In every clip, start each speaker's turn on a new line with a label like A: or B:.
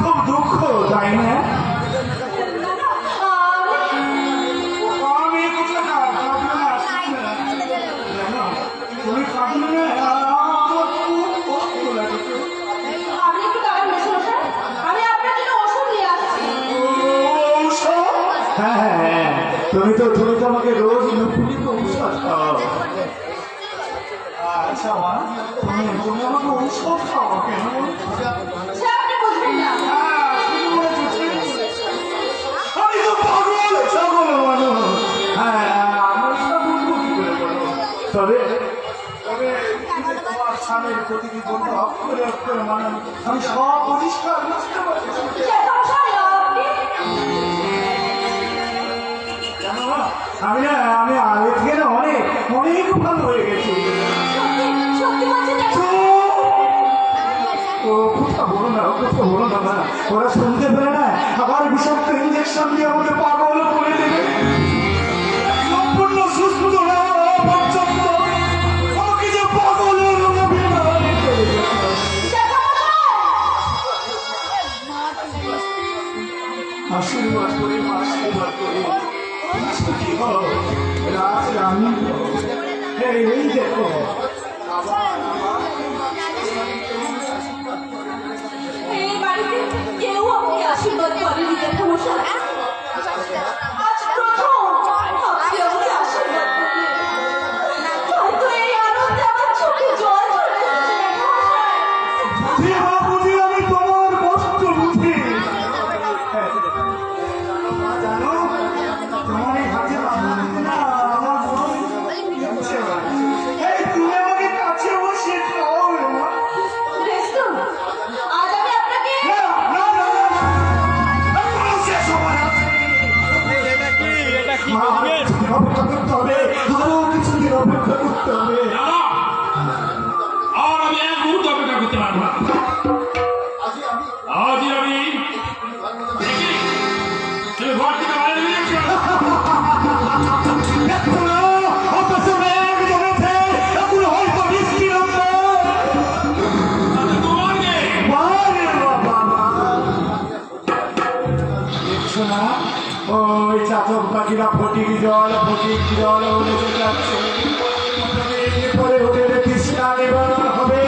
A: খুব দুঃখ, তাই না? আমি কোথায় তুমি কাঁদলে না, আমার খুব কষ্ট লাগছে। হ্যাঁ হ্যাঁ হ্যাঁ, তুমি তো আমাকে রোজ লুকুলি ঔষধ খাও। আচ্ছা মা, তুমি আমাকে ঔষধ খাও কেন? আমি তো পাগল ছাগল মানুষ। হ্যাঁ, আমি সব বুঝবো কি করে বলো। তবে তোমার স্বামীর প্রতিটি বন্ধু অক্ষরে মানে আমি সব পরিষ্কার বুঝতে পারছি। আমি আগে থেকে না অনেক অনেক ভালো হয়ে গেছি। বলো না না, ওরা শুনতে পেরে না আবার বিষাক্ত ইঞ্জেকশন দিয়ে আমাকে পাগল করে দেবে। সম্পূর্ণ সুস্থ না পর্যন্ত আমাকে যে পাগলের আশীর্বাদ করি, আশীর্বাদ করি। আমি এই দেখো
B: এই বাড়িতে কেউ আপনি আশীর্বাদ করেনি জ্যাঠামশাই। আজ প্রথম আপনি আমাকে আশীর্বাদ করলেন। হয়তো এই আনন্দে আমার চোখে জল চলে এসেছে
A: জ্যাঠামশাই। আমি তোমার কষ্ট বুঝি। জানো তোমার এই হাতে না আমার তুমি আমাকে কাছে বসে খাও।
B: আজ আমি আপনাকে
A: অপেক্ষা করতে হবে, আরো কিছুদিন অপেক্ষা করতে হবে।
C: আর আমি এক মুহূর্ত অপেক্ষা করতে পারবো না। আজই আমি তুমি ঘর থেকে বাইরে বেরিয়েছো।
A: ওই চাতক পাখিরা ফটিক জল উড়ে যাচ্ছে। পরে ওদের তৃষ্ণা নিবারণ হবে।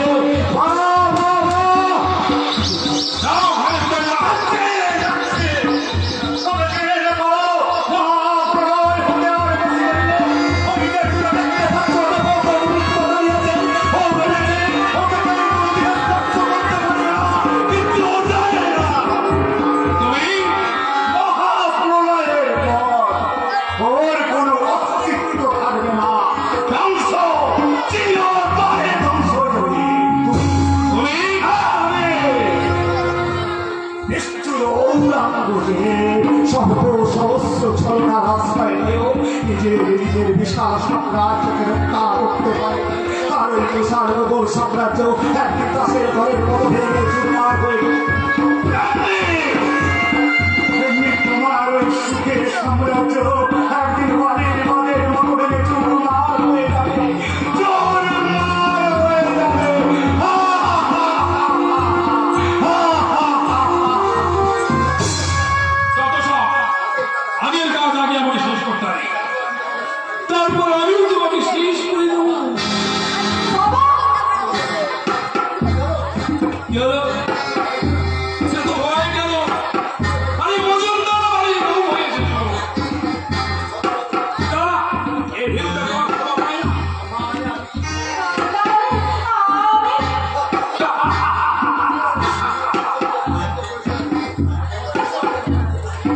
A: নিজের বিশাল সাম্রাজ্যকে রক্ষা করতে পারে। আর ওই বিশাল নগর সাম্রাজ্য একদিন দাসের ঘরের মতো ভেঙে চুরমার হয়ে তোমার ওই সুখের সাম্রাজ্য একদিন মানের মতো ভেঙে চুরমার হয়ে যাবে।
C: আগের কাজ আগে আমাকে শেষ করতে হবে, তারপর আমিও তোমাকে শেষ করে দেবো। সে তো হয়ে গেল, আমি মজুমদার বাড়ির বউ হয়ে এসেছো। এই ভিড়টা তোমার কোনো হয় না।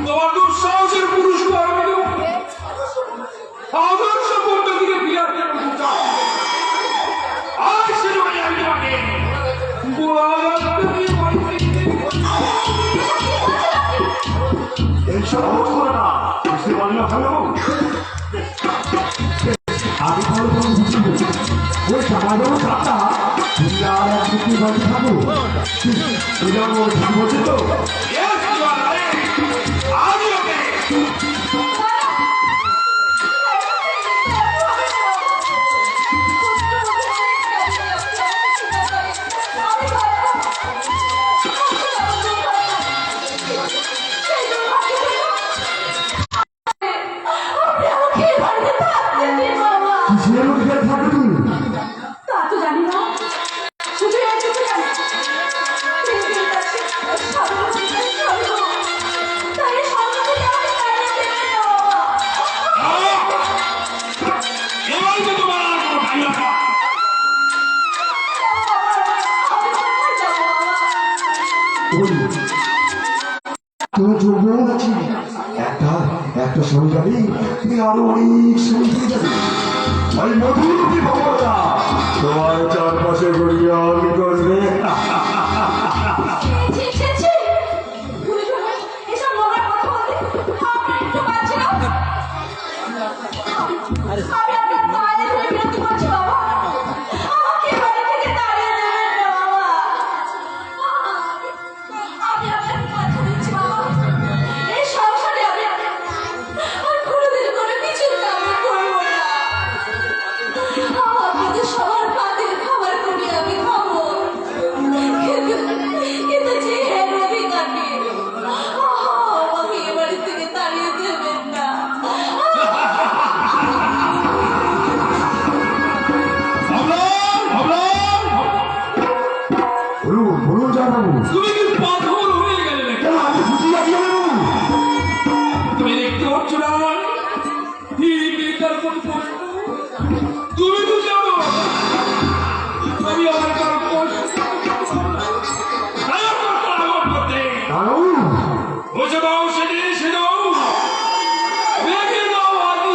C: তোমার দুঃসাহসের পুরস্কার আমি দেবো। আদর্শ পদ্ধতিকে বিরাট আর সে আমি তোমাকে
A: এই সহজ করে না, বুঝতে পারলে ভালো। আমি ভালো করে বুঝি ওই সামান্য টাকা আর এক দুটি বাড়ি খাবো। এটা ঠিক বলছে তো? ওই, তুমি যৌবন আছে একটা স্বামী যাবে, তুমি আরো অনেক স্বামী পেয়ে যাবে। ওই মধুমতি ভবনটা তোমার চারপাশে ঘুরিয়ে আমি করবে।
B: ছি, ছি, ছি। ভুলে যাবে, এসব নোংরা কথা বলতে আপনার একটু বাজছে না? আমি আপনার পায়ে ধরে বিরক্ত করছি বাবা। আমাকে এ বাড়ি থেকে তাড়িয়ে দেবেন না বাবা। আমি আপনাকে কথা দিচ্ছি বাবা। এই সংসারে আমি আর কোনোদিন কোনো কিছুর কামনা করবো না। আপনাদের সবার পাতের খাবার করে আমি খাবো। কিন্তু যে এর অধিকার নেই, আমাকে এ বাড়ি থেকে তাড়িয়ে দেবেন না।
A: বলুন জামাবু,
C: তুমি কি পাথর হয়ে গেলে নাকি?
A: কেন আমি বুঝি আছি জামাবু?
C: তুমি দেখতে পাচ্ছ না তার কোন প্রশ্ন? তুমি তো জানো আমি আমার কারো কষ্ট
A: জামাবু,
C: বুঝে দাও সেটি সে দাও রেখে দাও আদি